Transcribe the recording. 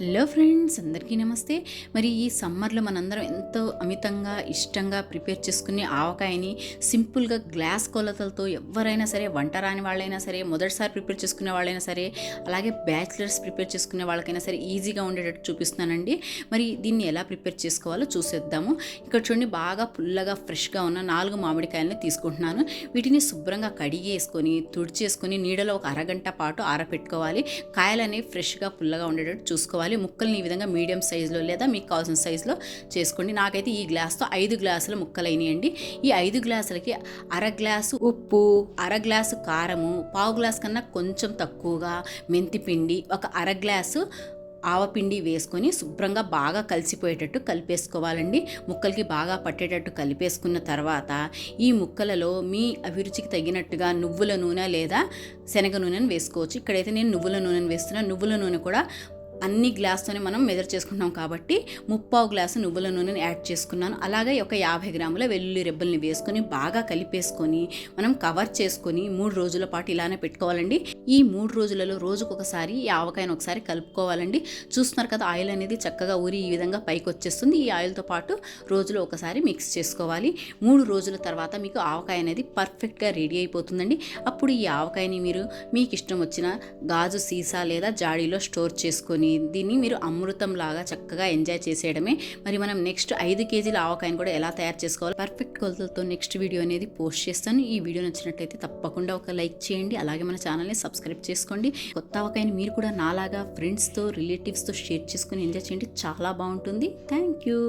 Hello friends, అందరికీ నమస్తే. మరి ఈ సమ్మర్లో మనందరం ఎంతో అమితంగా ఇష్టంగా ప్రిపేర్ చేసుకునే ఆవకాయని సింపుల్గా గ్లాస్ కొలతలతో ఎవరైనా సరే, వంట రాని వాళ్ళైనా సరే, మొదటిసారి ప్రిపేర్ చేసుకునే వాళ్ళైనా సరే, అలాగే బ్యాచిలర్స్ ప్రిపేర్ చేసుకునే వాళ్ళకైనా సరే ఈజీగా ఉండేటట్టు చూపిస్తున్నానండి. మరి దీన్ని ఎలా ప్రిపేర్ చేసుకోవాలో చూసేద్దాము. ఇక్కడ చూడండి, బాగా పుల్లగా ఫ్రెష్గా ఉన్న 4 మామిడికాయలని తీసుకుంటున్నాను. వీటిని శుభ్రంగా కడిగేసుకొని తుడిచేసుకొని నీడలో ఒక అరగంట పాటు ఆరపెట్టుకోవాలి. కాయలు అనేవి ఫ్రెష్గా పుల్లగా ఉండేటట్టు చూసుకోవాలి. ముక్కల్ని ఈ విధంగా మీడియం సైజులో లేదా మీకు కావాల్సిన సైజులో చేసుకోండి. నాకైతే ఈ గ్లాస్తో 5 గ్లాసుల ముక్కలు అయినాయండి. ఈ 5 గ్లాసులకి అర గ్లాసు ఉప్పు, అర గ్లాసు కారము, పావు గ్లాసు కన్నా కొంచెం తక్కువగా మెంతిపిండి, ఒక అర గ్లాసు ఆవపిండి వేసుకొని శుభ్రంగా బాగా కలిసిపోయేటట్టు కలిపేసుకోవాలండి. ముక్కలకి బాగా పట్టేటట్టు కలిపేసుకున్న తర్వాత ఈ ముక్కలలో మీ అభిరుచికి తగినట్టుగా నువ్వుల నూనె లేదా శనగ నూనెను వేసుకోవచ్చు. ఇక్కడైతే నేను నువ్వుల నూనెను వేస్తున్నాను. నువ్వుల నూనె కూడా అన్ని గ్లాస్తోనే మనం మెజర్ చేసుకుంటాం కాబట్టి 3/4 గ్లాసు నువ్వుల నూనెని యాడ్ చేసుకున్నాను. అలాగే ఒక 50 గ్రాముల వెల్లుల్లి రెబ్బల్ని వేసుకొని బాగా కలిపేసుకొని మనం కవర్ చేసుకొని 3 రోజుల పాటు ఇలానే పెట్టుకోవాలండి. ఈ 3 రోజులలో రోజుకొకసారి ఈ ఆవకాయను ఒకసారి కలుపుకోవాలండి. చూస్తున్నారు కదా, ఆయిల్ అనేది చక్కగా ఊరి ఈ విధంగా పైకి వచ్చేస్తుంది. ఈ ఆయిల్తో పాటు రోజులో ఒకసారి మిక్స్ చేసుకోవాలి. 3 రోజుల తర్వాత మీకు ఆవకాయ అనేది పర్ఫెక్ట్గా రెడీ అయిపోతుందండి. అప్పుడు ఈ ఆవకాయని మీరు మీకు ఇష్టం వచ్చిన గాజు సీసా లేదా జాడీలో స్టోర్ చేసుకొని దీన్ని మీరు అమృతం లాగా చక్కగా ఎంజాయ్ చేసేయడమే. మరి మనం నెక్స్ట్ 5 కేజీల ఆవకాయను కూడా ఎలా తయారు చేసుకోవాలి పర్ఫెక్ట్ కొలతలతో నెక్స్ట్ వీడియో అనేది పోస్ట్ చేస్తాను. ఈ వీడియో నచ్చినట్లయితే తప్పకుండా ఒక లైక్ చేయండి. అలాగే మన ఛానల్ని సబ్స్క్రైబ్ చేసుకోండి. కొత్త ఆవకాయని మీరు కూడా నాలాగా ఫ్రెండ్స్తో రిలేటివ్స్తో షేర్ చేసుకొని ఎంజాయ్ చేయండి. చాలా బాగుంటుంది. Thank you.